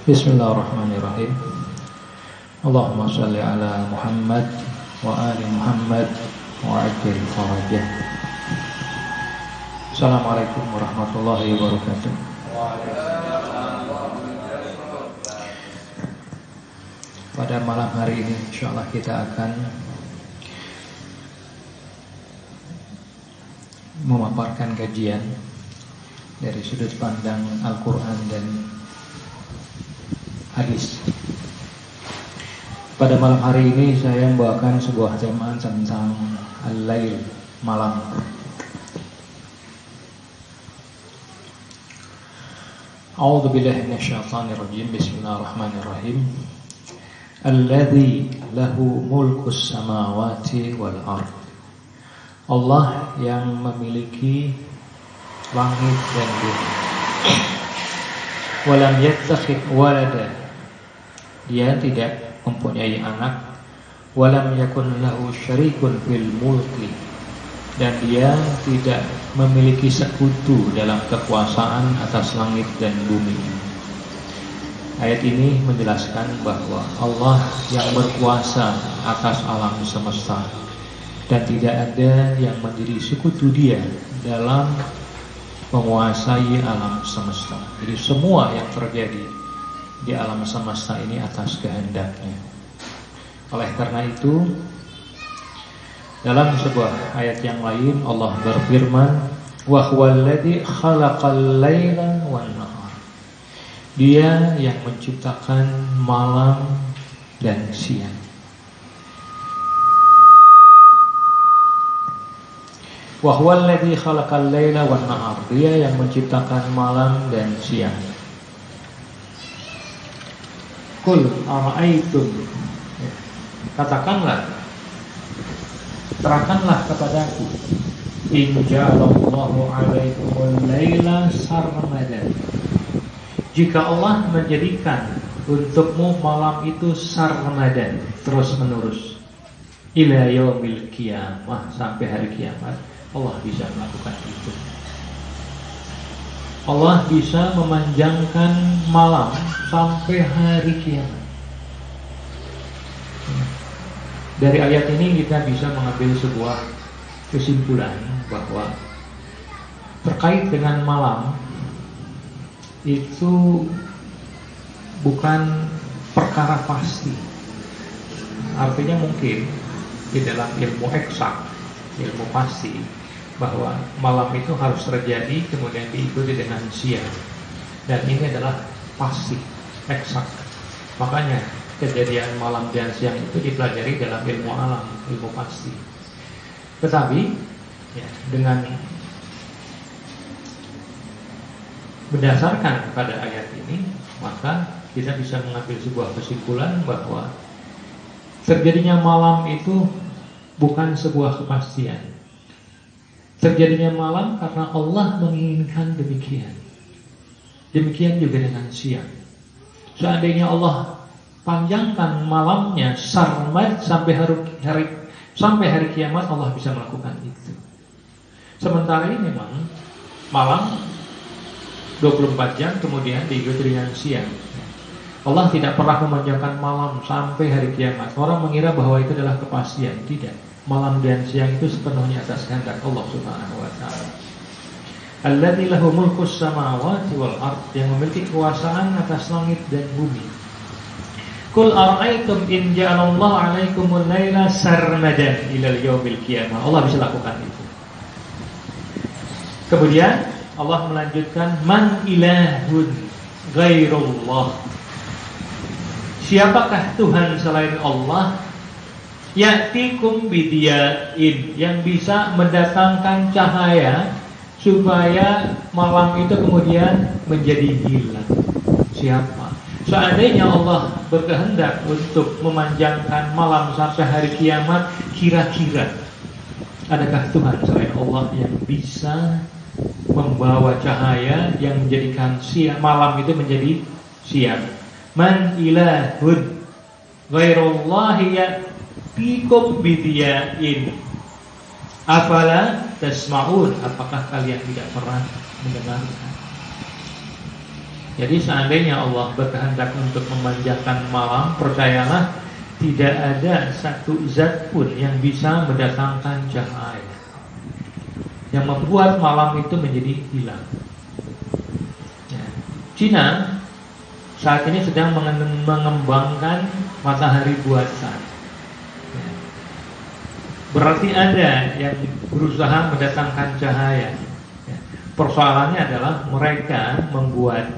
Bismillahirrahmanirrahim. Allahumma shalli ala Muhammad wa ali Muhammad wa ajil farajah. Assalamualaikum warahmatullahi wabarakatuh. Pada malam hari ini insyaallah kita akan memaparkan kajian dari sudut pandang Al-Quran dan hadis. Pada malam hari ini saya membawakan sebuah tema tentang al-lail, malam. A'udzu billahi minasyaitonir rajim. Bismillahirrahmanirrahim. Alladzi lahu mulkus samawati wal ard. Allah yang memiliki langit dan bumi. Walam yattakhidh walada. Dia tidak mempunyai anak. Walam yakun lahu syarikun fil mulki. Dan dia tidak memiliki sekutu dalam kekuasaan atas langit dan bumi. Ayat ini menjelaskan bahwa Allah yang berkuasa atas alam semesta dan tidak ada yang menjadi sekutu dia dalam menguasai alam semesta. Jadi semua yang terjadi di alam semesta ini atas kehendaknya. Oleh karena itu, dalam sebuah ayat yang lain Allah berfirman, wa huwallazi khalaqal laila wan nahar. Dia yang menciptakan malam dan siang. Wa huwallazi khalaqal laila wan nahar. Dia yang menciptakan malam dan siang. Qul ara'aytum. Katakanlah, terangkanlah kepadaku, in ja'alallahu 'alaikumul laila sarmadan. Jika Allah menjadikan untukmu malam itu sarmadan, terus menerus, ila yaumil qiyamah, sampai hari kiamat, Allah bisa melakukan itu. Allah bisa memanjangkan malam sampai hari kiamat. Dari ayat ini kita bisa mengambil sebuah kesimpulan bahwa terkait dengan malam itu bukan perkara pasti. Artinya mungkin di dalam ilmu eksak, ilmu pasti, bahwa malam itu harus terjadi kemudian diikuti dengan siang, dan ini adalah pasti, eksak. Makanya kejadian malam dan siang itu dipelajari dalam ilmu alam, ilmu pasti. Tetapi ya, dengan berdasarkan pada ayat ini, maka kita bisa mengambil sebuah kesimpulan bahwa terjadinya malam itu bukan sebuah kepastian. Terjadinya malam karena Allah menginginkan demikian. Demikian juga dengan siang. Seandainya Allah panjangkan malamnya sarmad sampai hari kiamat, Allah bisa melakukan itu. Sementara ini memang malam 24 jam kemudian diikuti dengan siang. Allah tidak pernah memanjangkan malam sampai hari kiamat. Orang mengira bahwa itu adalah kepastian. Tidak. Malam dan siang itu sepenuhnya atas kehendak Allah Subhanahu wa taala. Alladzi lahu mulkus samawati wal ard, yang memiliki kekuasaan atas langit dan bumi. Qul ara'aytum in ja'alallahu 'alaikumul laila sarmadan ila yaumil qiyamah. Allah bisa lakukan itu. Kemudian Allah melanjutkan, man ilahun ghairullah. Siapakah Tuhan selain Allah? Ya'tikum bidiya'in, yang bisa mendatangkan cahaya supaya malam itu kemudian menjadi hilang. Siapa? Seandainya Allah berkehendak untuk memanjangkan malam sampai hari kiamat, kira-kira adakah Tuhan selain Allah yang bisa membawa cahaya yang menjadikan siang, malam itu menjadi siang? Man ilahun ghairullahi ya'tikum bidiya'in afala tasma'un. Apakah kalian tidak pernah mendengarkan? Jadi seandainya Allah berkehendak untuk memanjangkan malam, percayalah tidak ada satu zat pun yang bisa mendatangkan cahaya yang membuat malam itu menjadi hilang. Ya. Cina saat ini sedang mengembangkan matahari buatan. Ya. Berarti ada yang berusaha mendatangkan cahaya. Ya. Persoalannya adalah mereka membuat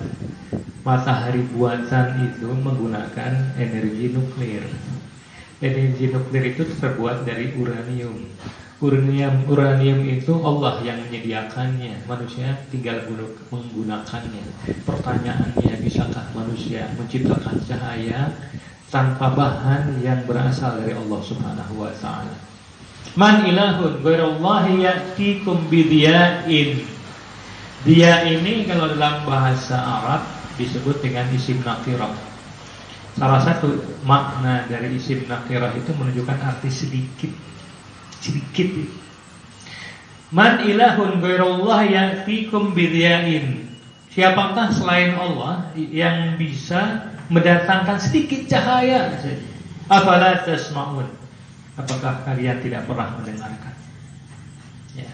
matahari buatan itu menggunakan energi nuklir. Energi nuklir itu terbuat dari uranium. Uranium itu Allah yang menyediakannya, manusia tinggal menggunakannya. Pertanyaannya, bisakah manusia menciptakan cahaya tanpa bahan yang berasal dari Allah Subhanahu wa taala? Man ilahun ghairallahi ya'tikum bidiya'in. Dia ini kalau dalam bahasa Arab disebut dengan isim nakirah. Salah satu makna dari isim nakirah itu menunjukkan arti sedikit. Man ilahun ghairullah ya'tikum bidiya'in. Siapakah selain Allah yang bisa mendatangkan sedikit cahaya saja? Afala tasma'un. Apakah kalian tidak pernah mendengarkan? Ya.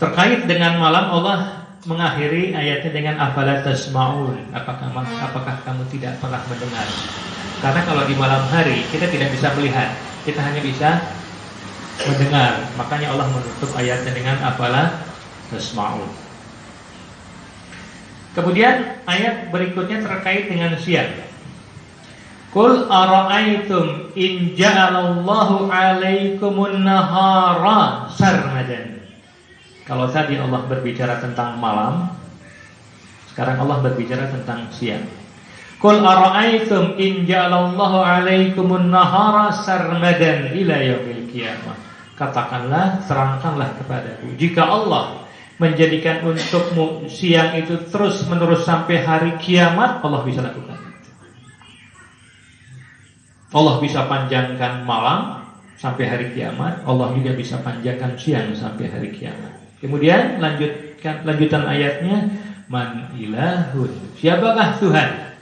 Terkait dengan malam, Allah mengakhiri ayatnya dengan afala tasma'un. Apakah kamu tidak pernah mendengar? Karena kalau di malam hari kita tidak bisa melihat, kita hanya bisa mendengar. Makanya Allah menutup ayatnya dengan afala tasma'un. Kemudian ayat berikutnya terkait dengan siang. Qul ara'aytum in ja'alallahu 'alaikumun nahara sarmadan. Kalau tadi Allah berbicara tentang malam, sekarang Allah berbicara tentang siang. Qul ara'aytum in ja'alallahu 'alaikumun nahara sarmadan ila yaumil qiyamah. Katakanlah, terangkanlah kepadaku, jika Allah menjadikan untukmu siang itu terus menerus sampai hari kiamat, Allah bisa lakukan itu. Allah bisa panjangkan malam sampai hari kiamat, Allah juga bisa panjangkan siang sampai hari kiamat. Kemudian lanjutan ayatnya, man ilahun, siapakah Tuhan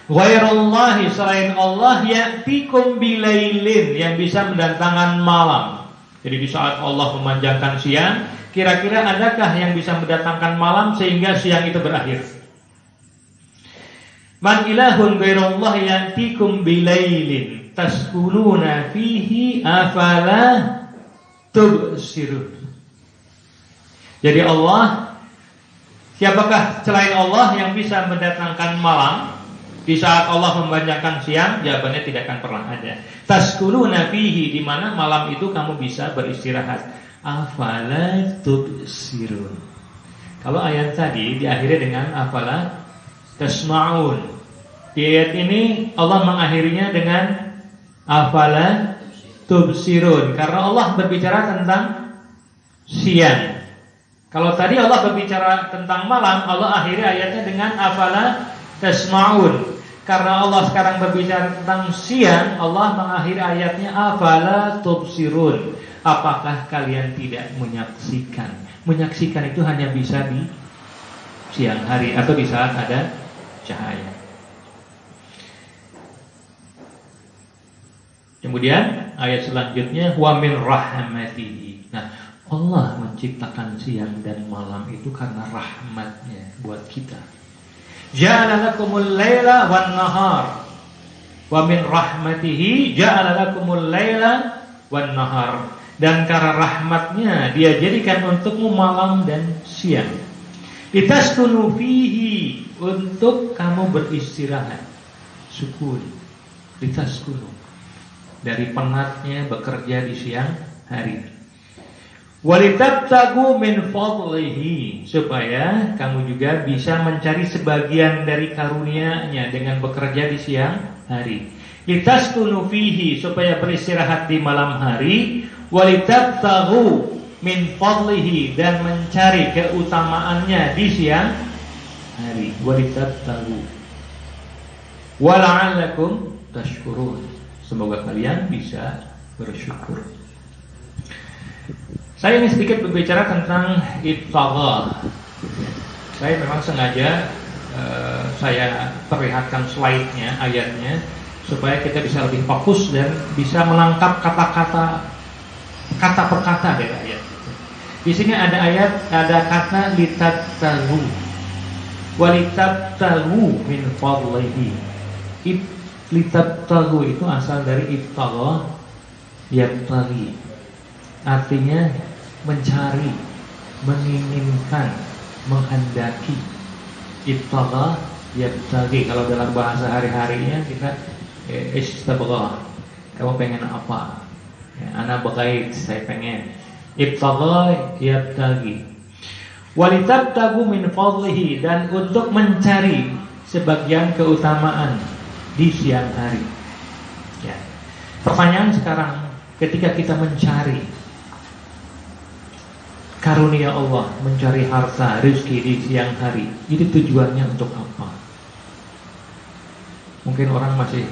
ghairullahi, selain Allah, ya'tikum bilailin, yang bisa mendatangkan malam. Jadi di saat Allah memanjangkan siang, kira-kira adakah yang bisa mendatangkan malam sehingga siang itu berakhir? Man ilahun ghairullah ya'tikum bilailin taskununa fihi afala tubsirun. Jadi Allah, siapakah selain Allah yang bisa mendatangkan malam di saat Allah memanjangkan siang? Jawabannya tidak akan pernah ada. Taskununa fihi, di mana malam itu kamu bisa beristirahat. Afala tubsirun. Kalau ayat tadi diakhiri dengan afala tasma'un. Di ayat ini Allah mengakhirinya dengan afala tubsirun, karena Allah berbicara tentang siang. Kalau tadi Allah berbicara tentang malam, Allah akhiri ayatnya dengan afala tasma'un. Karena Allah sekarang berbicara tentang siang, Allah mengakhiri ayatnya afala tubsirun. Apakah kalian tidak menyaksikan? Menyaksikan itu hanya bisa di siang hari atau di saat ada cahaya. Kemudian ayat selanjutnya, wa min rahmatihi. Nah, Allah menciptakan siang dan malam itu karena rahmatnya buat kita. Ja'ala lakumul laila wan nahar. Wa min rahmatihi ja'ala lakumul laila wan nahar. Dan karena rahmatnya Dia jadikan untukmu malam dan siang. Litaskunu fihi, untuk kamu beristirahat. Sukun. Litaskunu, dari penatnya bekerja di siang hari. Walitabtagu min fadlihi, supaya kamu juga bisa mencari sebagian dari karunia-Nya dengan bekerja di siang hari. Litaskunu fihi, supaya beristirahat di malam hari. Walitabtagu min fadlihi, dan mencari keutamaannya di siang hari. Walitabtagu wala'allakum tashkurun, semoga kalian bisa bersyukur. Saya ingin sedikit berbicara tentang ibtagha. Saya memang sengaja saya perlihatkan slide-nya, ayatnya, supaya kita bisa lebih fokus dan bisa menangkap kata-kata, kata per kata dari ayat. Di sini ada ayat, ada kata litabtagu, walitabtagu min fadlihi. Litabtagu itu asal dari ibtagha yabtaghi, artinya mencari, menginginkan, menghendaki. Ibtagha yabtaghi, kalau dalam bahasa hari-harinya kita istabgha, kamu pengen apa? Ya, ana bagait, saya pengen. Ibtagha yabtaghi. Walitabtagu min fadlihi, dan untuk mencari sebagian keutamaan di siang hari. Ya. Pertanyaan sekarang, ketika kita mencari karunia Allah, mencari harta, rezeki di siang hari, itu tujuannya untuk apa? Mungkin orang masih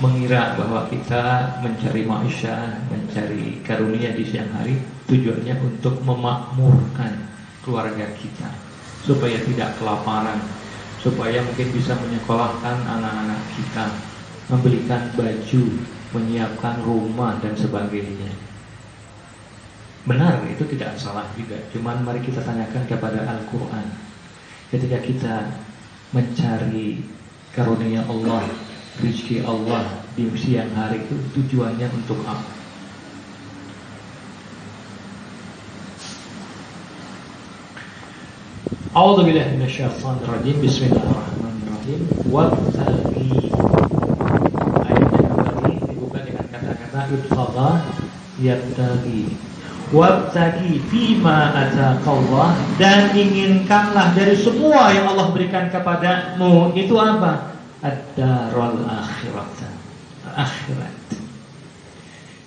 mengira bahwa kita mencari maisha, mencari karunia di siang hari, tujuannya untuk memakmurkan keluarga kita, supaya tidak kelaparan, supaya mungkin bisa menyekolahkan anak-anak kita, membelikan baju, menyiapkan rumah dan sebagainya. Benar, itu tidak salah juga. Cuman mari kita tanyakan kepada Al-Quran, ketika kita mencari karunia Allah, rezeki Allah di siang hari, itu tujuannya untuk apa? A'udzubillahi minasyaitonir rajim. Bismillahirrahmanirrahim. Wabtaghi. Ayatnya kembali dibuka dengan kata-kata ibtagha yabtaghi. Wabtaghi fima ataqallah, dan inginkanlah dari semua yang Allah berikan kepadamu. Itu apa? Ad-darul akhirat. Akhirat.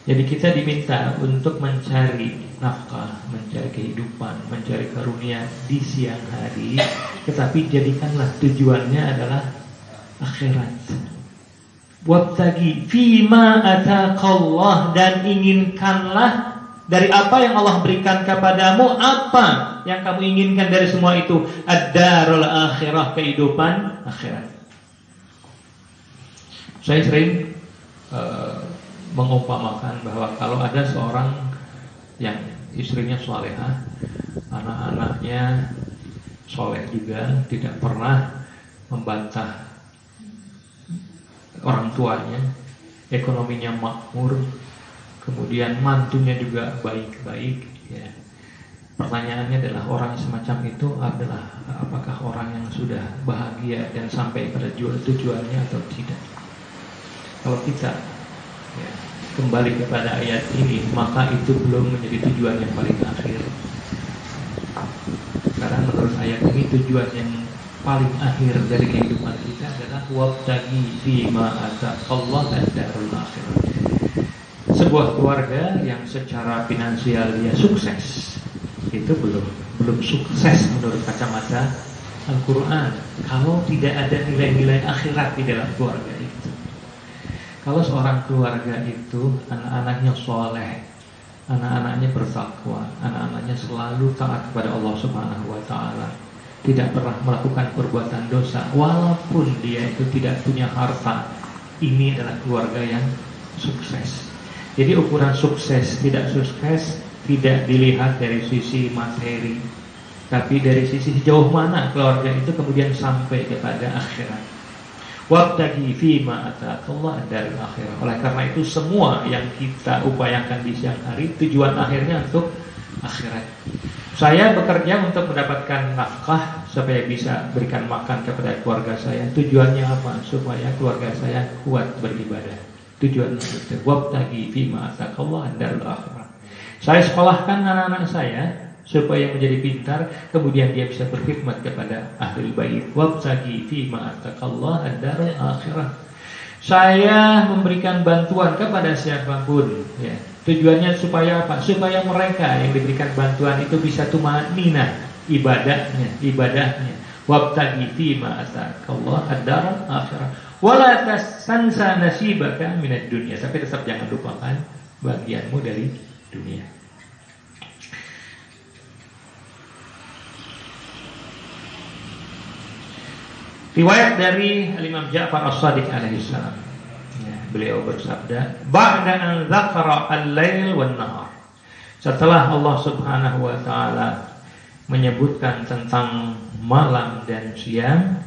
Jadi kita diminta untuk mencari nafkah, mencari kehidupan, mencari karunia di siang hari, tetapi jadikanlah tujuannya adalah akhirat. Wabtaghi fima ataqallah, dan inginkanlah dari apa yang Allah berikan kepadamu. Apa yang kamu inginkan dari semua itu? Ad-darul akhirah, kehidupan akhirat. Saya sering mengumpamakan bahwa kalau ada seorang yang istrinya salehah, anak-anaknya soleh juga, tidak pernah membantah orang tuanya, ekonominya makmur, kemudian mantunya juga baik-baik, ya. Pertanyaannya adalah, orang semacam itu adalah apakah orang yang sudah bahagia dan sampai pada tujuannya atau tidak? Kalau kita kembali kepada ayat ini, maka itu belum menjadi tujuan yang paling akhir. Karena menurut ayat ini, tujuan yang paling akhir dari kehidupan kita adalah wabtaghi fima ataqallah ad-darul akhirah. Sebuah keluarga yang secara finansial dia sukses, itu belum sukses menurut kacamata Al-Quran kalau tidak ada nilai-nilai akhirat di dalam keluarga itu. Kalau seorang keluarga itu anak-anaknya soleh, anak-anaknya bertakwa, anak-anaknya selalu taat kepada Allah Subhanahu wa Ta'ala, tidak pernah melakukan perbuatan dosa, walaupun dia itu tidak punya harta, ini adalah keluarga yang sukses. Jadi ukuran sukses tidak sukses tidak dilihat dari sisi materi, tapi dari sisi sejauh mana keluarga itu kemudian sampai kepada akhirat. Wabtaghi fima ataqallah ad-darul akhirah. Oleh karena itu, semua yang kita upayakan di siang hari, tujuan akhirnya untuk akhirat. Saya bekerja untuk mendapatkan nafkah supaya bisa berikan makan kepada keluarga saya. Tujuannya apa? Supaya keluarga saya kuat beribadah. Tujuannya itu. Wabtaghi fima ataqallah ad-darul akhirah. Saya sekolahkan anak-anak saya supaya menjadi pintar, kemudian dia bisa berkhidmat kepada ahlul bait. Wabtaghi fima ataqallah ad-darul akhirah. Saya memberikan bantuan kepada siapapun, ya. Tujuannya supaya apa? Supaya mereka yang diberikan bantuan itu bisa tumanina ibadahnya. Wabtaghi fima ataqallah ad-darul akhirah. Wala tansa nasibaka minad dunya. Tapi tetap jangan lupakan bagianmu dari dunia. Riwayat dari Imam Ja'far As-Shadiq alaihi salam. Ya, beliau bersabda, "Ba'da an dzakara al-lail wan nahar." Setelah Allah Subhanahu wa taala menyebutkan tentang malam dan siang,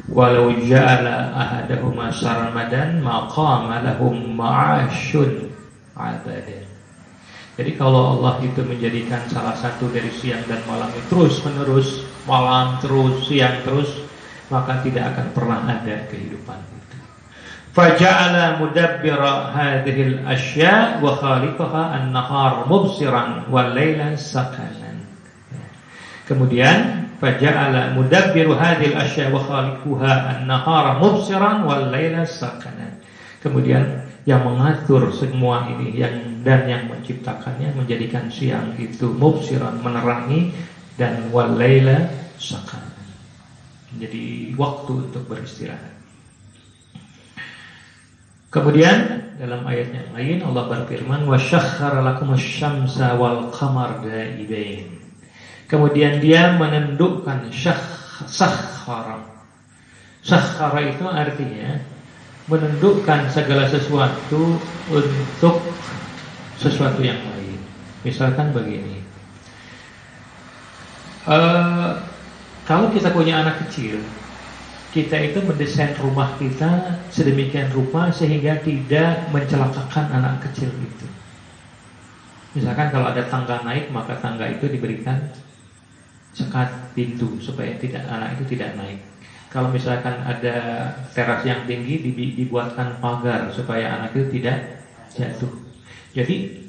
walau ja'ala ahadahuma sarmadan maqama lahum ma'ashun abadan. Jadi kalau Allah itu menjadikan salah satu dari siang dan malam itu terus menerus, malam terus, siang terus, maka tidak akan pernah ada kehidupan itu. Faja'ala mudabbira hadhil asya' wa khaliqaha an-nahar mubsiran wal laila sakanan. Kemudian faja'ala mudabbiru hadhil asya' wa khaliquha an-nahara mubsiran wal laila sakanan. Kemudian yang mengatur semua ini dan yang menciptakannya menjadikan siang itu mubsiran, menerangi, dan wal laila sakanan, menjadi waktu untuk beristirahat. Kemudian dalam ayat yang lain Allah berfirman, wa syakhkhara lakumusy-syamsa wal qamar da'ibain. Kemudian dia menundukkan syakhkhara. Syakhkhara itu artinya menundukkan segala sesuatu untuk sesuatu yang lain. Misalkan begini, kalau kita punya anak kecil, kita itu mendesain rumah kita sedemikian rupa sehingga tidak mencelakakan anak kecil itu. Misalkan kalau ada tangga naik, maka tangga itu diberikan sekat pintu supaya anak itu tidak naik. Kalau misalkan ada teras yang tinggi, dibuatkan pagar supaya anak itu tidak jatuh. Jadi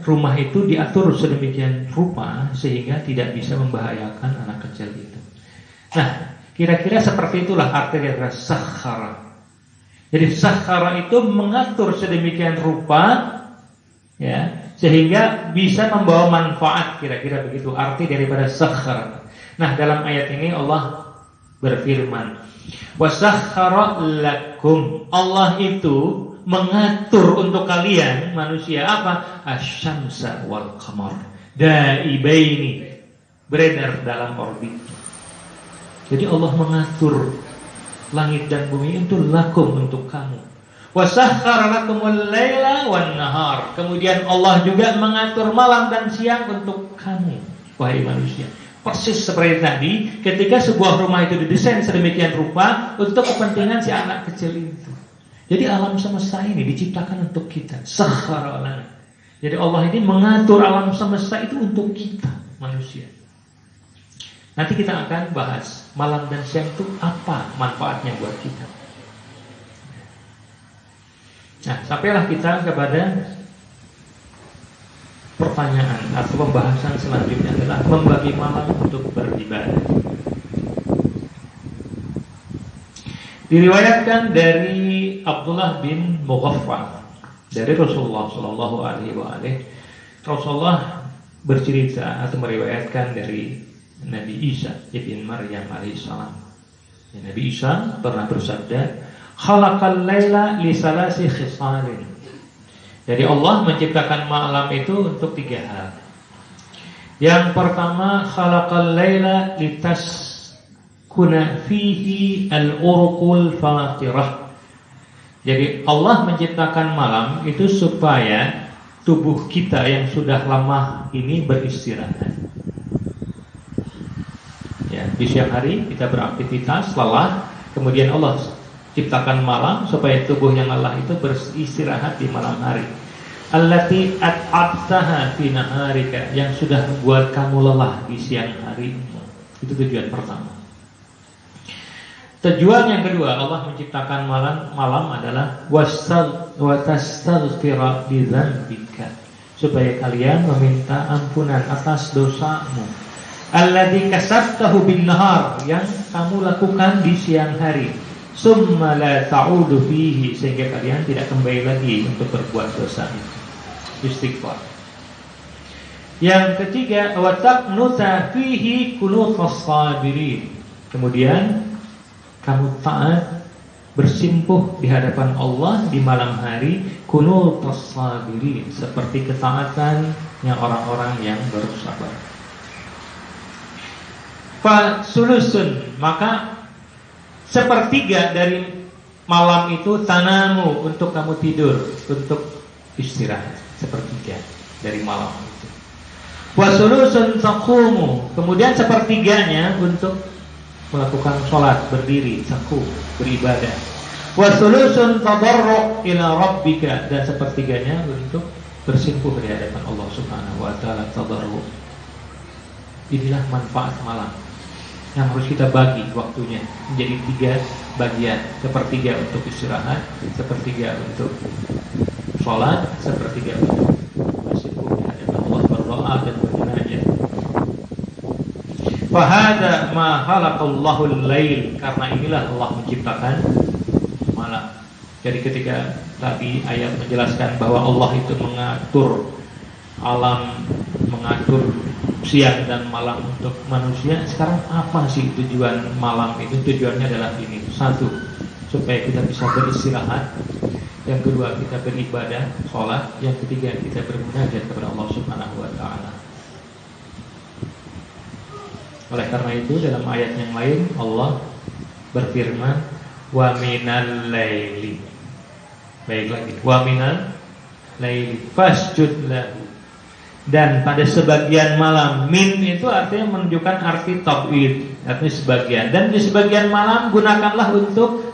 rumah itu diatur sedemikian rupa sehingga tidak bisa membahayakan anak kecil itu. Nah, kira-kira seperti itulah arti dari sakhara. Jadi sakhara itu mengatur sedemikian rupa, ya, sehingga bisa membawa manfaat, kira-kira begitu arti daripada sakhara. Nah, dalam ayat ini Allah berfirman, wasakhara lakum. Allah itu mengatur untuk kalian manusia apa? Asy-syamsa wal qamar da'ibaini, beredar dalam orbit. Jadi Allah mengatur langit dan bumi itu lakum, untuk kamu. Wasakhara lakumul laila wan nahar. Kemudian Allah juga mengatur malam dan siang untuk kamu, wahai manusia. Persis seperti tadi, ketika sebuah rumah itu didesain sedemikian rupa untuk kepentingan si anak kecil itu. Jadi alam semesta ini diciptakan untuk kita. Sakhara lana. Jadi Allah ini mengatur alam semesta itu untuk kita, manusia. Nanti kita akan bahas malam dan siang itu apa manfaatnya buat kita. Nah, sampailah kita kepada pertanyaan atau pembahasan selanjutnya adalah membagi malam untuk beribadah. Diriwayatkan dari Abdullah bin Mughaffal dari Rasulullah Shallallahu Alaihi Wasallam. Rasulullah bercerita atau meriwayatkan dari Nabi Isa ibn Maryam alaihissalam. Nabi Isa pernah bersabda, khalaqal laila li salasi khisalin. Jadi Allah menciptakan malam itu untuk 3 hal. Yang pertama, khalaqal laila litaskuna fihi al-urqul fatirah. Jadi Allah menciptakan malam itu supaya tubuh kita yang sudah lama ini beristirahat. Ya, di siang hari kita beraktivitas lelah, kemudian Allah ciptakan malam supaya tubuh yang lelah itu beristirahat di malam hari. Allati at'abtaha fi naharika, yang sudah membuat kamu lelah di siang hari. Itu tujuan pertama. Tujuan yang kedua, Allah menciptakan malam adalah watastaghfira bi dzambika, supaya kalian meminta ampunan atas dosamu. Alladzi kasabtahu bin nahar, yang kamu lakukan di siang hari. Summa la ta'udu fihi, sehingga kalian tidak kembali lagi untuk berbuat dosa itu. Istighfar. Yang ketiga, wa taqnuta fihi qunutas sabirin. Kemudian kamu taat, bersimpuh di hadapan Allah di malam hari, qunutas sabirin, seperti ketaatannya orang-orang yang bersabar. Fa sulusun, maka sepertiga dari malam itu tanamu, untuk kamu tidur, untuk istirahat. Sepertiga dari malam itu. Wa sulusun taqumu, kemudian sepertiganya untuk melakukan sholat, berdiri, saku, beribadah. Wa sulusun tadarru ila rabbika, dan sepertiganya untuk bersimpuh di hadapan Allah Subhanahu wa taala, tadarru. Inilah manfaat malam yang harus kita bagi waktunya menjadi 3 bagian. Sepertiga untuk istirahat, sepertiga untuk sholat, sepertiga untuk bersimpuh di hadapan Allah, berdoa dan bermunajat. Fahada ma khalaqallahu al-lail, karena inilah Allah menciptakan malam. Jadi ketika tadi ayat menjelaskan bahwa Allah itu mengatur alam, mengatur siang dan malam untuk manusia, sekarang apa sih tujuan malam itu? Tujuannya adalah ini: satu, supaya kita bisa beristirahat; yang kedua, kita beribadah, sholat; yang ketiga, kita bermunajat kepada Allah Subhanahu wa taala. Oleh karena itu, dalam ayat yang lain Allah berfirman, wa minal laili, baik lagi, wa minal laili fasjud lahu, dan pada sebagian malam. Min itu artinya menunjukkan arti tab'id, artinya sebagian, dan di sebagian malam gunakanlah untuk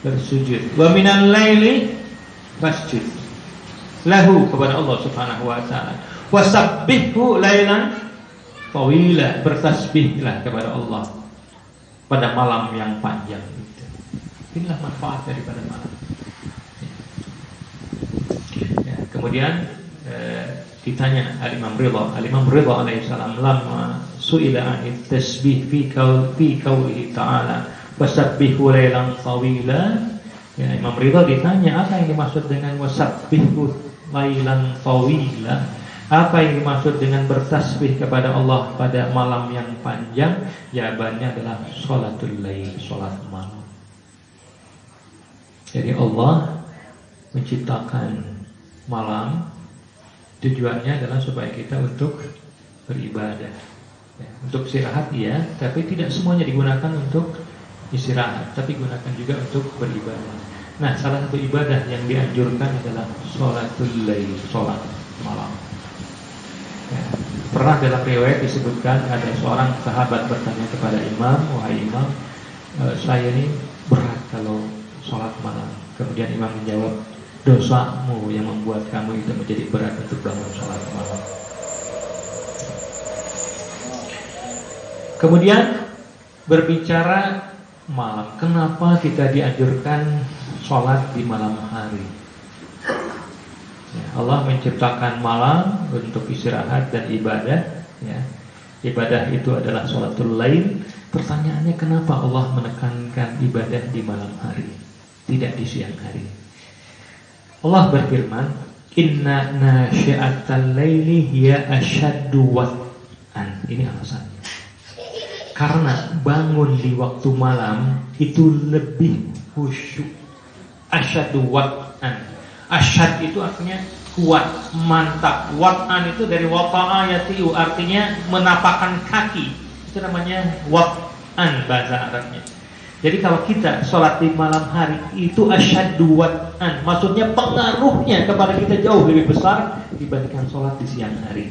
bersujud. Wa minal laili fasjud lahu, kepada Allah Subhanahu wa taala. Wasabbihhu lailan tawila, bertasbihlah kepada Allah pada malam yang panjang itu. Inilah manfaat daripada malam. Ya, kemudian ditanya Al-Imam Ridha alaihissalam, lama su'ila anit tasbih fi qaulihi ta'ala wasabbihu lailan tawila. Ya, Imam Ridha ditanya apa yang dimaksud dengan wasabbihu lailan tawila, apa yang dimaksud dengan bertasbih kepada Allah pada malam yang panjang? Jawabannya adalah sholatul lail, sholat malam. Jadi Allah menciptakan malam, tujuannya adalah supaya kita untuk beribadah, ya, untuk istirahat ya, tapi tidak semuanya digunakan untuk istirahat, tapi gunakan juga untuk beribadah. Nah, salah satu ibadah yang dianjurkan adalah sholatul lail, sholat malam. Ya, pernah dalam riwayat disebutkan ada seorang sahabat bertanya kepada Imam, wahai Imam, saya ini berat kalau sholat malam. Kemudian Imam menjawab, dosamu yang membuat kamu itu menjadi berat untuk bangun sholat malam. Kemudian berbicara malam, kenapa kita dianjurkan sholat di malam hari? Ya, Allah menciptakan malam untuk istirahat dan ibadah. Ya, ibadah itu adalah sholatul lail. Pertanyaannya, kenapa Allah menekankan ibadah di malam hari, tidak di siang hari? Allah berfirman, inna nasyi'atal laili hiya asyaddu wat'an. Ini alasannya. Karena bangun di waktu malam itu lebih khusyuk. Asyaddu wat'an. Asyad itu artinya kuat, mantap. Wat'an itu dari wata'a yatiu, artinya menapakkan kaki. Itu namanya wat'an bahasa Arabnya. Jadi kalau kita sholat di malam hari itu asyaddu wat'an, maksudnya pengaruhnya kepada kita jauh lebih besar dibandingkan sholat di siang hari.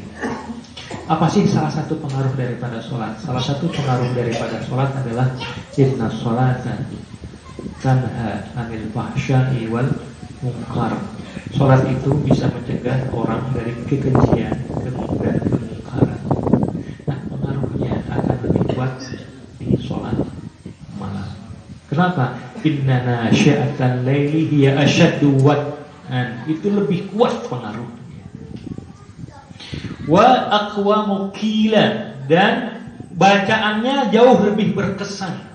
Apa sih salah satu pengaruh daripada sholat? Salah satu pengaruh daripada sholat adalah inna sholata tanha anil fahsya'i wal munkar. Sholat itu bisa mencegah orang dari kekejian, dan kemungkaran. Nah, pengaruhnya akan lebih kuat di sholat malam. Kenapa? Inna nasyi'atal laili hiya asyaddu wat'an. Itu lebih kuat pengaruhnya. Wa aqwamu qila, dan bacaannya jauh lebih berkesan.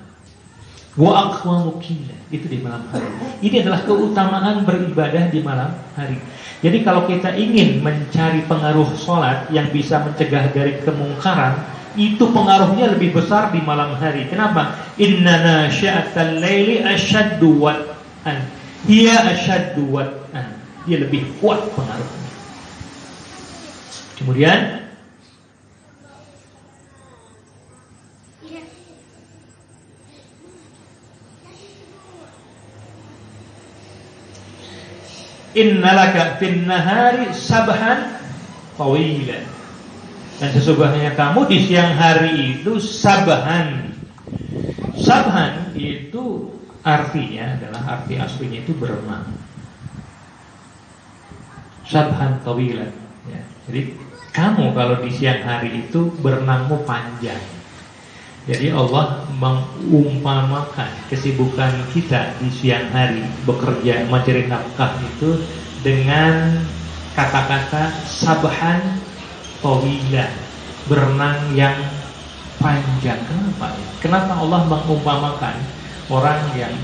Wa aqwamu qila, itu di malam hari. Ini adalah keutamaan beribadah di malam hari. Jadi kalau kita ingin mencari pengaruh sholat yang bisa mencegah dari kemungkaran, itu pengaruhnya lebih besar di malam hari. Kenapa? Inna nasyi'atal laili asyaddu wat'an. Hiya asyaddu wat'an. Dia lebih kuat pengaruhnya. Kemudian Innalaka fin nahari sabhan tawilan. Dan sesungguhnya kamu di siang hari itu sabhan. Sabhan itu artinya adalah arti aslinya itu berenang. Sabhan tawilan. Ya. Jadi kamu kalau di siang hari itu berenangmu panjang. Jadi Allah mengumpamakan kesibukan kita di siang hari bekerja mencari nafkah itu dengan kata-kata sabhan tawilan, berenang yang panjang. Kenapa? Kenapa Allah mengumpamakan orang yang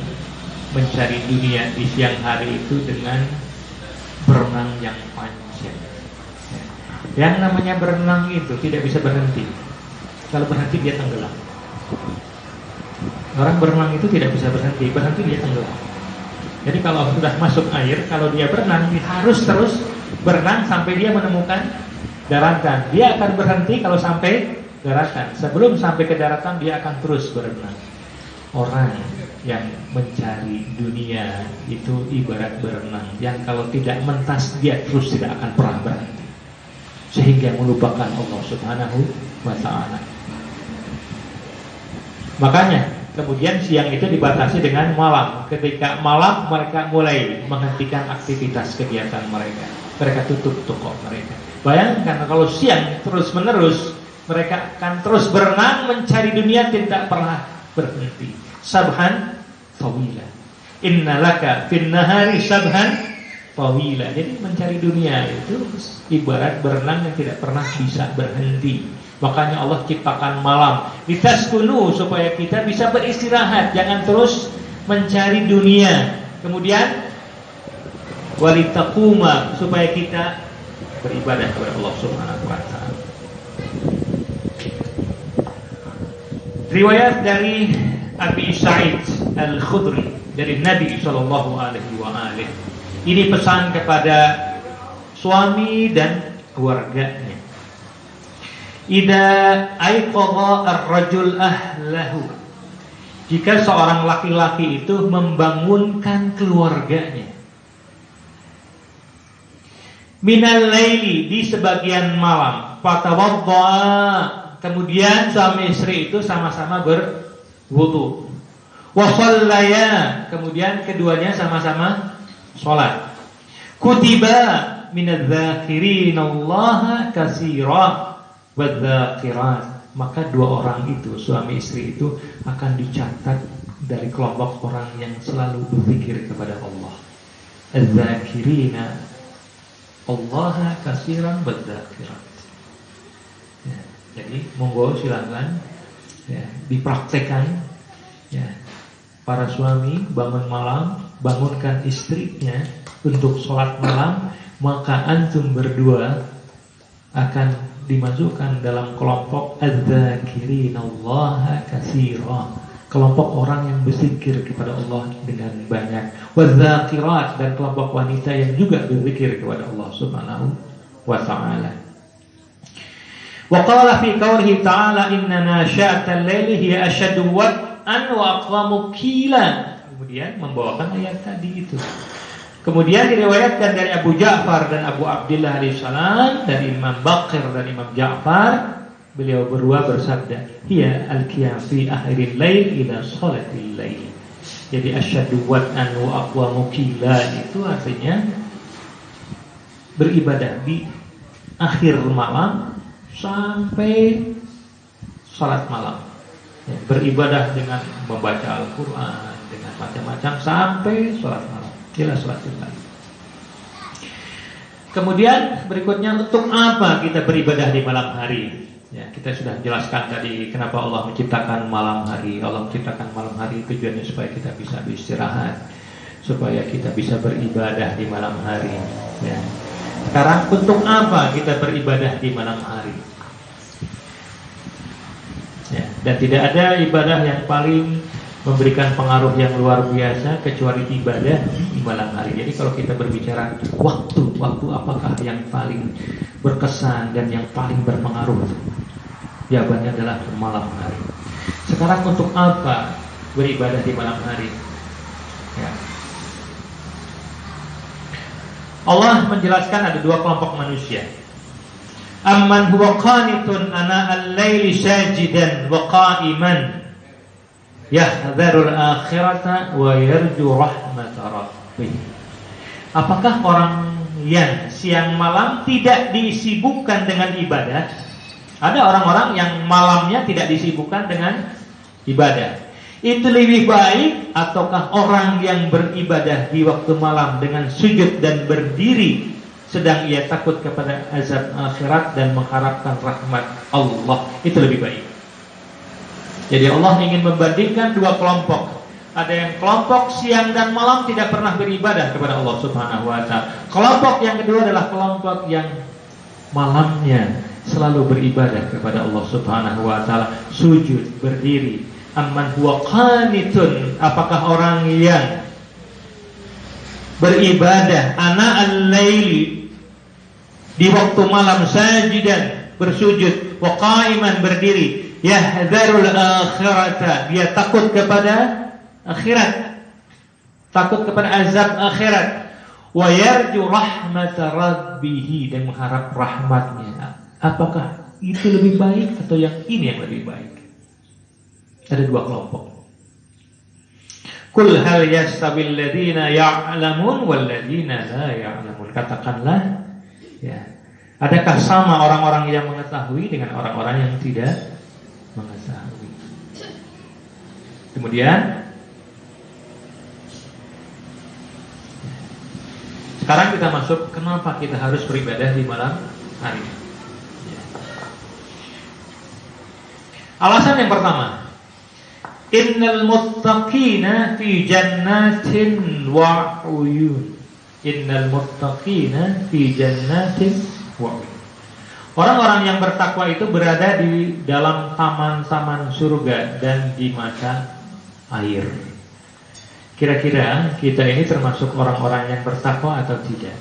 mencari dunia di siang hari itu dengan berenang yang panjang? Yang namanya berenang itu tidak bisa berhenti. Kalau berhenti dia tenggelam. Orang berenang itu tidak bisa berhenti dia tenggelam. Jadi kalau sudah masuk air, kalau dia berenang, dia harus terus berenang sampai dia menemukan daratan. Dia akan berhenti kalau sampai daratan. Sebelum sampai ke daratan dia akan terus berenang. Orang yang mencari dunia itu ibarat berenang, yang kalau tidak mentas dia terus tidak akan pernah berhenti, sehingga melupakan Allah Subhanahu wa ta'ala. Makanya kemudian siang itu dibatasi dengan malam. Ketika malam mereka mulai menghentikan aktivitas kegiatan mereka. Mereka tutup toko mereka. Bayangkan kalau siang terus menerus, mereka akan terus berenang mencari dunia, tidak pernah berhenti. Sabhan tawila. Innalaka fin nahari sabhan tawila. Jadi mencari dunia itu ibarat berenang yang tidak pernah bisa berhenti. Makanya Allah ciptakan malam litaskunu, supaya kita bisa beristirahat, jangan terus mencari dunia. Kemudian walitakuma, supaya kita beribadah kepada Allah Subhanahu wa ta'ala. Riwayat dari Abi Sa'id Al-Khudri dari Nabi sallallahu alaihi wasallam. Ini pesan kepada suami dan keluarganya. Idza aiqadha ar-rajul ahlahu. Jika seorang laki-laki itu membangunkan keluarganya, minal laili, di sebagian malam, fatawadda, kemudian suami istri itu sama-sama berwudu, wa shallaya, kemudian keduanya sama-sama sholat, kutiba minadz-dzakirinallaha katsira wadz-dzakirat, maka dua orang itu, suami istri itu akan dicatat dari kelompok orang yang selalu berzikir kepada Allah. Az-dzakirina Allah katsiran wadz-dzakirat. Ya, jadi monggo silakan ya, dipraktekkan ya. Para suami bangun malam, bangunkan istrinya untuk sholat malam, maka antum berdua akan dimasukkan dalam kelompok az-dzakirinallaha katsira, kelompok orang yang berzikir kepada Allah dengan banyak, wadz-dzakirat, dan kelompok wanita yang juga berzikir kepada Allah Subhanahu wa ta'ala. Wa qala fi qawlihi ta'ala inna nashi'atal laili hiya ashaddu wat'an wa aqwamu qila. Kemudian membawakan ayat tadi itu. Kemudian diriwayatkan dari Abu Ja'far dan Abu Abdillah alaihissalam, dari Imam Baqir dan Imam Ja'far, beliau berdua bersabda, hiya al-qiyam fi akhiril lail ila sholatil lail. Jadi asyaddu wat'an wa aqwamu qila itu artinya beribadah di akhir malam sampai salat malam. Ya, beribadah dengan membaca Al-Qur'an, dengan macam-macam sampai salat malam. Jelas waktunya. Kemudian berikutnya, untuk apa kita beribadah di malam hari? Ya, kita sudah jelaskan tadi kenapa Allah menciptakan malam hari. Allah menciptakan malam hari tujuannya supaya kita bisa beristirahat, supaya kita bisa beribadah di malam hari. Ya. Sekarang untuk apa kita beribadah di malam hari? Ya, dan tidak ada ibadah yang paling memberikan pengaruh yang luar biasa kecuali ibadah di malam hari. Jadi kalau kita berbicara waktu apakah yang paling berkesan dan yang paling berpengaruh? Jawabannya adalah malam hari. Sekarang untuk apa beribadah di malam hari? Ya. Allah menjelaskan ada dua kelompok manusia. Amman huwa qanitun ana al-laili sajidan wa qa'iman yahdharul akhirata wa yarju rahmata rabbih. Apakah orang yang siang malam tidak disibukkan dengan ibadah? Ada orang-orang yang malamnya tidak disibukkan dengan ibadah. Itu lebih baik ataukah orang yang beribadah di waktu malam dengan sujud dan berdiri sedang ia takut kepada azab akhirat dan mengharapkan rahmat Allah? Itu lebih baik. Jadi Allah ingin membandingkan dua kelompok. Ada yang kelompok siang dan malam tidak pernah beribadah kepada Allah Subhanahu wa ta'ala. Kelompok yang kedua adalah kelompok yang malamnya selalu beribadah kepada Allah Subhanahu wa ta'ala, sujud, berdiri. Amman huwa qanitun, apakah orang yang beribadah ana al-laili di waktu malam, sajidan, bersujud, wa qa'iman, berdiri, yahdharul akhirata, dia takut kepada akhirat, takut kepada azab akhirat, wa yarju rahmata rabbih, dan mengharap rahmatnya. Apakah itu lebih baik atau yang ini yang lebih baik? Ada dua kelompok. Qul hal yastawil ladzina ya'lamun wal ladzina la ya'lamun. Katakanlah, ya, adakah sama orang-orang yang mengetahui dengan orang-orang yang tidak mengetahui? Kemudian sekarang kita masuk kenapa kita harus beribadah di malam hari. Alasan yang pertama, innal muttaqina fi jannatin wa uyun. Innal muttaqina fi jannatin wa uyun. Orang-orang yang bertakwa itu berada di dalam taman-taman surga dan di mata air. Kira-kira kita ini termasuk orang-orang yang bertakwa atau tidak?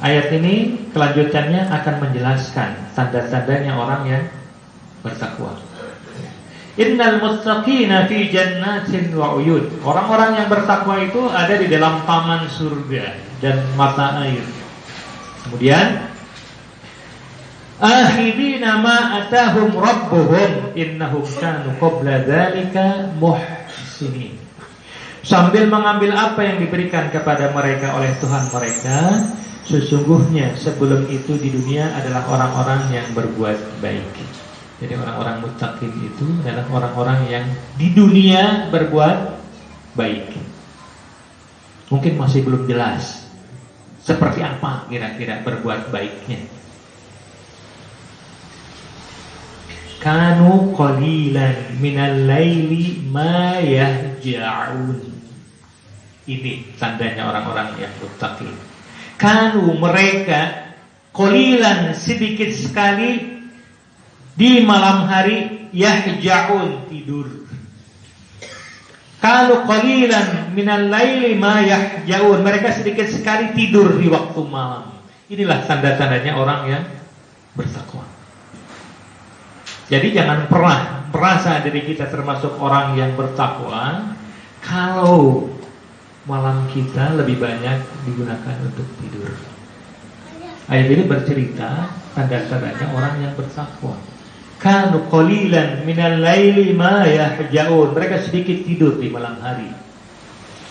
Ayat ini kelanjutannya akan menjelaskan tanda-tandanya orang yang bertakwa. Innal muttaqina fi jannatin wa uyun. Orang-orang yang bertakwa itu ada di dalam taman surga dan mata air. Kemudian akhidina ma atahum rabbuhum innahum kanu qabla dzalika muhsinin. Sambil mengambil apa yang diberikan kepada mereka oleh Tuhan mereka, sesungguhnya sebelum itu di dunia adalah orang-orang yang berbuat baik. Jadi orang-orang muttaqin itu adalah orang-orang yang di dunia berbuat baik. Mungkin masih belum jelas seperti apa kira-kira berbuat baiknya. Kanu qalilan minal laili ma yahja'un. Ini tandanya orang-orang yang muttaqin. Kanu, mereka, qalilan, sedikit sekali, di malam hari, yahja'un, tidur. Kalau qalilan minal laili ma yahja'un, mereka sedikit sekali tidur di waktu malam. Inilah tanda-tandanya orang yang bertakwa. Jadi jangan pernah merasa diri kita termasuk orang yang bertakwa kalau malam kita lebih banyak digunakan untuk tidur. Ayat ini bercerita tanda-tandanya orang yang bertakwa. Kanu qalilan minal laili ma yahja'un. Mereka sedikit tidur di malam hari.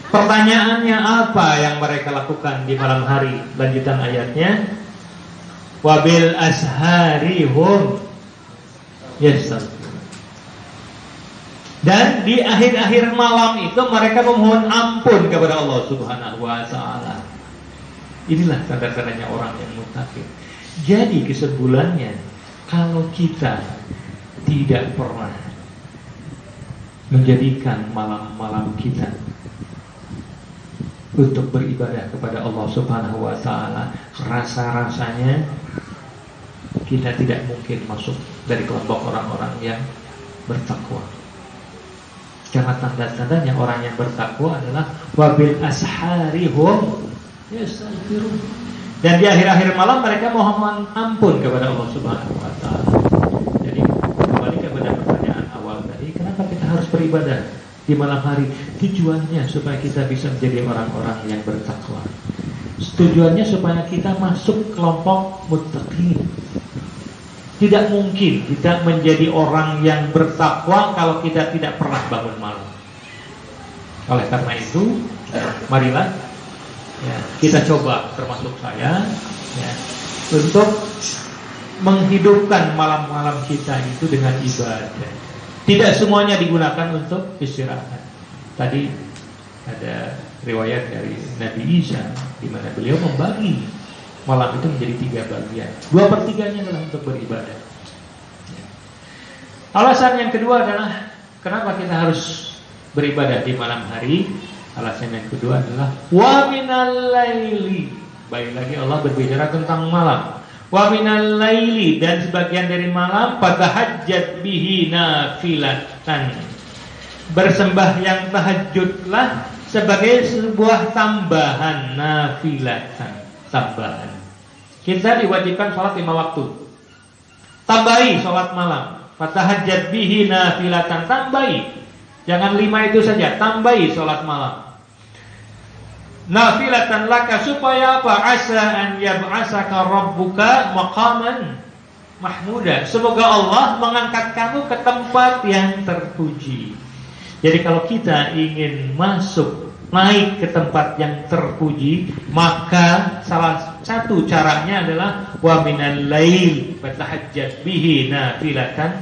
Pertanyaannya apa yang mereka lakukan di malam hari? Lanjutan ayatnya, wabil ashari hum yastaghfirun. Dan di akhir-akhir malam itu mereka memohon ampun kepada Allah Subhanahu wa ta'ala. Inilah tanda-tandanya orang yang muttaqin. Jadi kesimpulannya, kalau kita tidak pernah menjadikan malam-malam kita untuk beribadah kepada Allah Subhanahu wa ta'ala, rasa-rasanya kita tidak mungkin masuk dari kelompok orang-orang yang bertakwa. Karena tanda-tandanya orang yang bertakwa adalah wabil asharihum yastaghfirun. Dan di akhir-akhir malam mereka mohon ampun kepada Allah Subhanahu wa ta'ala. Jadi kembali kepada pertanyaan awal tadi, kenapa kita harus beribadah di malam hari? Tujuannya supaya kita bisa menjadi orang-orang yang bertakwa. Tujuannya supaya kita masuk kelompok muttaqin. Tidak mungkin kita menjadi orang yang bertakwa kalau kita tidak pernah bangun malam. Oleh karena itu, marilah ya, kita coba, termasuk saya, ya, untuk menghidupkan malam-malam kita itu dengan ibadah. Tidak semuanya digunakan untuk istirahat. Tadi ada riwayat dari Nabi Isa di mana beliau membagi malam itu menjadi 3 bagian. 2/3-nya adalah untuk beribadah. Alasan yang kedua adalah kenapa kita harus beribadah di malam hari. Alasan yang kedua adalah wa minal laili. Baik lagi Allah berbicara tentang malam. Wa minal laili, dan sebagian dari malam fatahajjat bihi nafilatan. Bersembahyang tahajudlah sebagai sebuah tambahan, nafilatan, tambahan. Kita diwajibkan sholat 5 waktu. Tambahi sholat malam. Fatahajjat bihi nafilatan, tambahi. Jangan 5 itu saja, tambahi sholat malam. Nafilatan laka, supaya apa? Asa an yab'asaka rabbuka maqaman mahmuda. Semoga Allah mengangkat kamu ke tempat yang terpuji. Jadi kalau kita ingin masuk, naik ke tempat yang terpuji, maka salah satu caranya adalah wa minal lail fatahajjat bihi nafilatan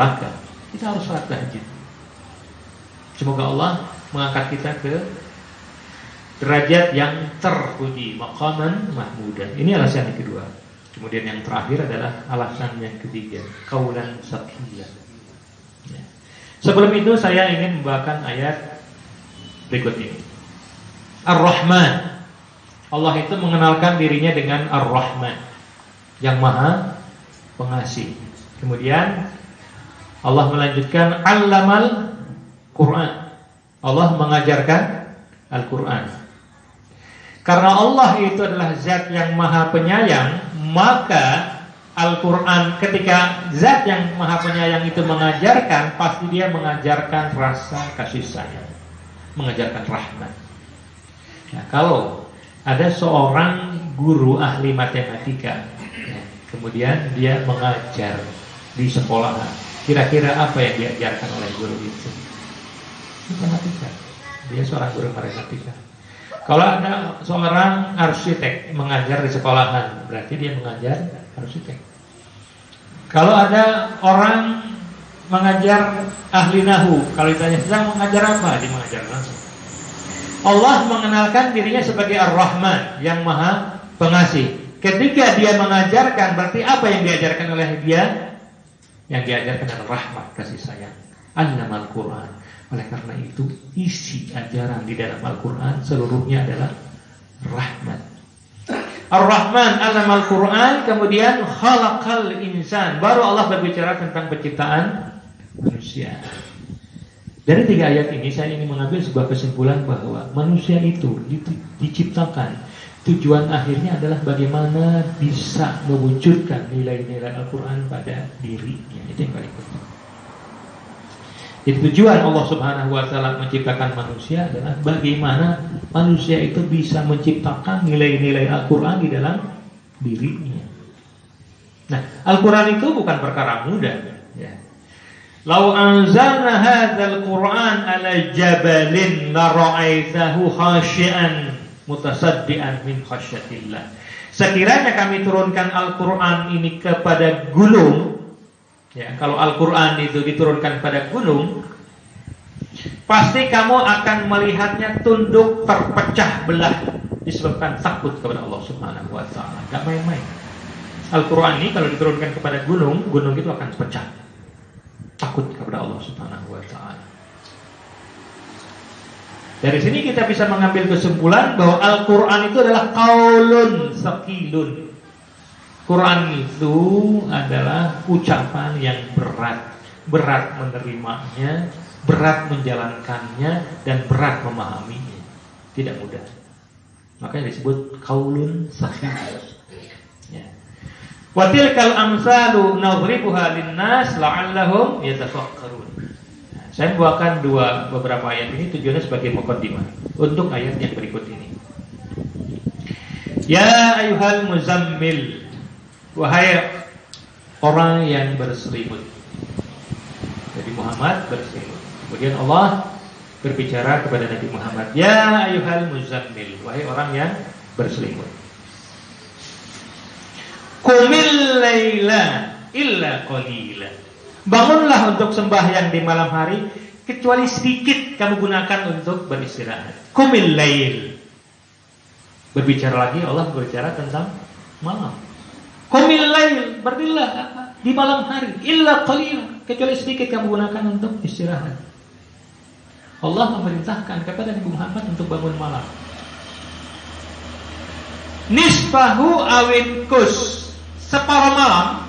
laka. Kita harus salat tahajud. Semoga Allah mengangkat kita ke derajat yang terpuji, maqaman mahmudan. Ini alasan yang kedua. Kemudian yang terakhir adalah alasan yang ketiga, qaulan saqilan. Ya. Sebelum itu saya ingin membawakan ayat berikut ini. Ar-Rahman. Allah itu mengenalkan dirinya dengan Ar-Rahman, yang Maha Pengasih. Kemudian Allah melanjutkan Allamal Quran. Allah mengajarkan Al-Quran. Karena Allah itu adalah zat yang maha penyayang, maka Al-Quran, ketika zat yang maha penyayang itu mengajarkan, pasti dia mengajarkan rasa kasih sayang, mengajarkan rahmat. Nah, kalau ada seorang guru ahli matematika, ya, kemudian dia mengajar di sekolahan, kira-kira apa yang diajarkan oleh guru itu? Matematika. Dia seorang guru matematika. Kalau ada seorang arsitek mengajar di sekolahan, berarti dia mengajar arsitek. Kalau ada orang mengajar ahli nahu, kalau ditanya sedang mengajar apa, dia mengajar langsung. Allah mengenalkan dirinya sebagai Ar-Rahman, yang Maha Pengasih. Ketika dia mengajarkan, berarti apa yang diajarkan oleh dia? Yang diajarkan adalah rahmat, kasih sayang. Allamal Quran. Oleh karena itu, isi ajaran di dalam Al-Quran seluruhnya adalah rahmat. Ar-Rahman allamal Quran, kemudian khalaqal insan. Baru Allah berbicara tentang penciptaan manusia. Dari 3 ayat ini saya ingin mengambil sebuah kesimpulan bahwa manusia itu diciptakan. Tujuan akhirnya adalah bagaimana bisa mewujudkan nilai-nilai Al-Quran pada dirinya. Itu yang paling penting. Jadi tujuan Allah Subhanahu wa taala menciptakan manusia adalah bagaimana manusia itu bisa menciptakan nilai-nilai Al-Qur'an di dalam dirinya. Nah, Al-Qur'an itu bukan perkara mudah, ya. Lau anzalna hadzal Qur'an ala jabalin la ra'aitahu khashi'an mutasaddian min khasyatillah. Sekiranya kami turunkan Al-Qur'an ini kepada gunung, ya, kalau Al-Quran itu diturunkan pada gunung, pasti kamu akan melihatnya tunduk terpecah belah disebabkan takut kepada Allah Subhanahu wa taala. Enggak main-main. Al-Quran ini kalau diturunkan kepada gunung, gunung itu akan pecah. Takut kepada Allah Subhanahu wa taala. Dari sini kita bisa mengambil kesimpulan bahwa Al-Quran itu adalah qaulun saqilun. Quran itu adalah ucapan yang berat menerimanya, berat menjalankannya, dan berat memahaminya. Tidak mudah. Makanya disebut qaulun saqil. Ya. Wa tilkal amsalu nadribuha lin-nas la'allahum yatafakkarun. Saya membawakan beberapa ayat ini tujuannya sebagai muqaddimah untuk ayat yang berikut ini. Ya ayuhal muzammil, wahai orang yang berselimut. Jadi Muhammad berselimut. Kemudian Allah berbicara kepada Nabi Muhammad, ya ayuhal muzammil, wahai orang yang berselimut. Qumil laila illa qalila. Bangunlah untuk sembahyang di malam hari, kecuali sedikit kamu gunakan untuk beristirahat. Qumil lail. Berbicara lagi, Allah berbicara tentang malam. Qumil lail, berdirilah di malam hari, illa qalila, kecuali sedikit kamu gunakan untuk istirahat. Allah memerintahkan kepada Nabi Muhammad untuk bangun malam. Nisfahu awin kus, separuh malam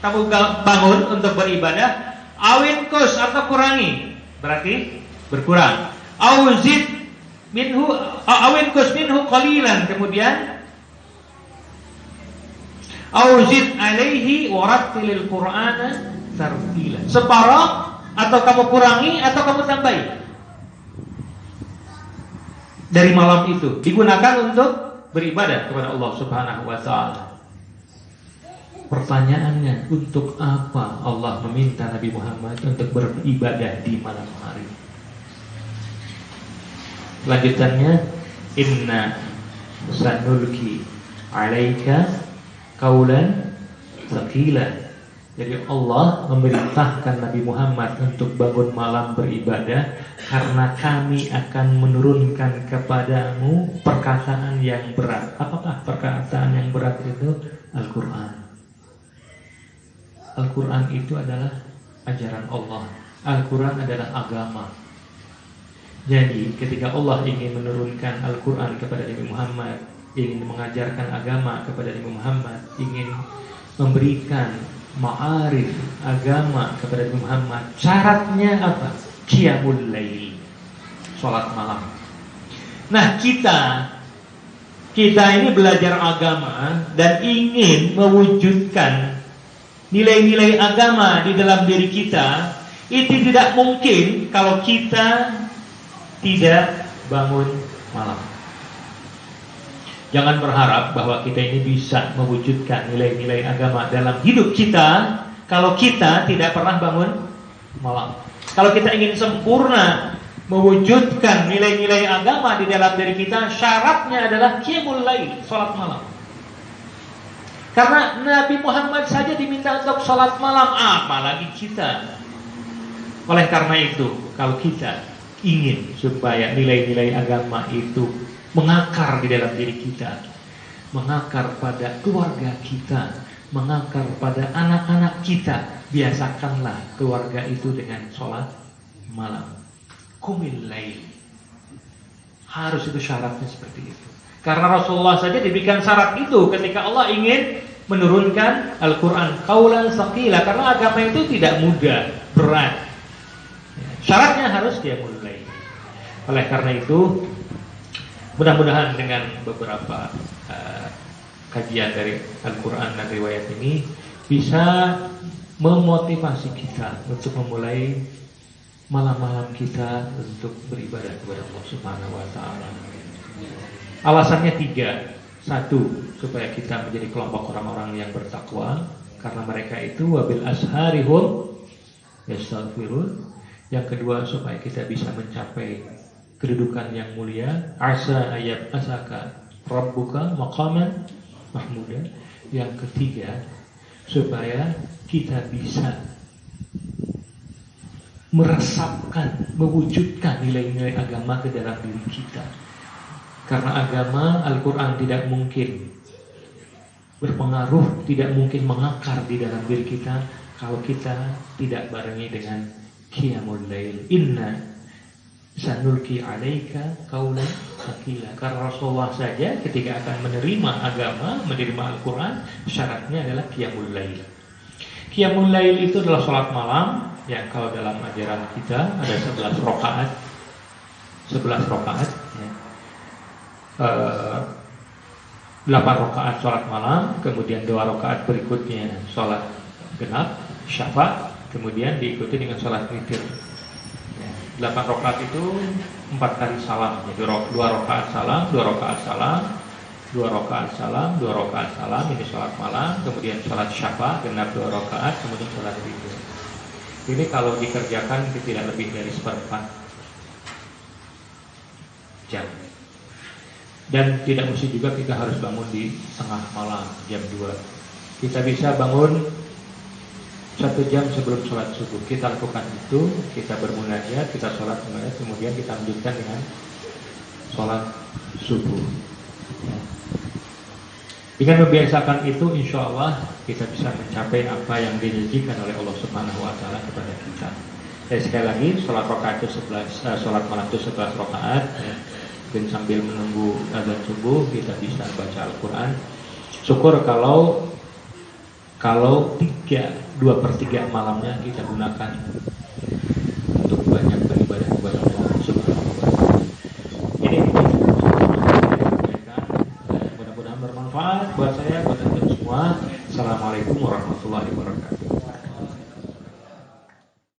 kamu bangun untuk beribadah. Awin kus atau kurangi, berarti berkurang. Auzid minhu, awin kus minhu qalilan, kemudian auzid alaihi warattilil qur'ana tartila. Separuh atau kamu kurangi atau kamu tambahi dari malam itu, digunakan untuk beribadah kepada Allah Subhanahu wa taala. Pertanyaannya, untuk apa Allah meminta Nabi Muhammad untuk beribadah di malam hari? Lanjutannya, inna sanulki alaika qaulan tsaqila. Jadi Allah memerintahkan Nabi Muhammad untuk bangun malam beribadah karena kami akan menurunkan kepadamu perkataan yang berat. Apakah perkataan yang berat itu? Al-Quran. Al-Quran itu adalah ajaran Allah. Al-Quran adalah agama. Jadi ketika Allah ingin menurunkan Al-Quran kepada Nabi Muhammad, ingin mengajarkan agama kepada Nabi Muhammad, ingin memberikan ma'arif agama kepada Nabi Muhammad, syaratnya apa? Qiyamul lail, sholat malam. Nah, kita ini belajar agama dan ingin mewujudkan nilai-nilai agama di dalam diri kita. Itu tidak mungkin kalau kita tidak bangun malam. Jangan berharap bahwa kita ini bisa mewujudkan nilai-nilai agama dalam hidup kita kalau kita tidak pernah bangun malam. Kalau kita ingin sempurna mewujudkan nilai-nilai agama di dalam diri kita, syaratnya adalah qiyamul lail, salat malam. Karena Nabi Muhammad saja diminta untuk salat malam, apalagi kita. Oleh karena itu, kalau kita ingin supaya nilai-nilai agama itu mengakar di dalam diri kita, mengakar pada keluarga kita, mengakar pada anak-anak kita, biasakanlah keluarga itu dengan sholat malam. Qumil lail. Harus itu syaratnya seperti itu. Karena Rasulullah saja diberikan syarat itu ketika Allah ingin menurunkan Al-Quran qaulan tsaqila, karena agama itu tidak mudah, berat. Syaratnya harus dia mulai. Oleh karena itu, mudah-mudahan dengan beberapa kajian dari Al-Quran dan riwayat ini bisa memotivasi kita untuk memulai malam-malam kita untuk beribadah kepada Allah Subhanahu wa taala. Alasannya 3. 1, supaya kita menjadi kelompok orang-orang yang bertakwa, karena mereka itu wabil asharihum yastaghfirun. Yang kedua, supaya kita bisa mencapai kedudukan yang mulia, asa ayat asaka rabbuka maqaman mahmuda. Yang ketiga, supaya kita bisa meresapkan, mewujudkan nilai-nilai agama ke dalam diri kita. Karena agama Al-Quran tidak mungkin berpengaruh, tidak mungkin mengakar di dalam diri kita kalau kita tidak barengi dengan qiyamul lail. Inna sanulki alaika qaulan tsaqila. Karena Rasulullah saja ketika akan menerima agama, menerima Al-Quran, syaratnya adalah qiyamul lail. Qiyamul lail itu adalah salat malam yang kalau dalam ajaran kita ada 11 rakaat. 11 rakaat ya. 8 rakaat salat malam, kemudian 2 rakaat berikutnya salat genap, syafa, kemudian diikuti dengan salat witir. 8 rakaat itu 4 kali salam, jadi 2 rakaat salam, 2 rakaat salam, 2 rakaat salam, 2 rakaat salam, ini sholat malam, kemudian sholat syafa, genap 2 rakaat, kemudian sholat witir. Ini kalau dikerjakan tidak lebih dari 1/4 jam. Dan tidak mesti juga kita harus bangun di tengah malam, jam 2. Kita bisa bangun 1 jam sebelum sholat subuh. Kita lakukan itu, kita bermunajat, kita sholat kemudian kita lanjutkan dengan sholat subuh. Dengan membiasakan itu, insya Allah kita bisa mencapai apa yang dijanjikan oleh Allah Subhanahu Wa Taala kepada kita. Dan sekali lagi, sholat rakaat itu 11, sholat malam itu 11 rakaat. Ya. Dan sambil menunggu azan subuh kita bisa baca Al-Quran. Syukur kalau 2/3 malamnya kita gunakan untuk banyak beribadah kepada Allah Subhanahu Wa Taala. Ini mudah-mudahan bermanfaat buat saya, buat anda semua. Assalamualaikum warahmatullahi wabarakatuh.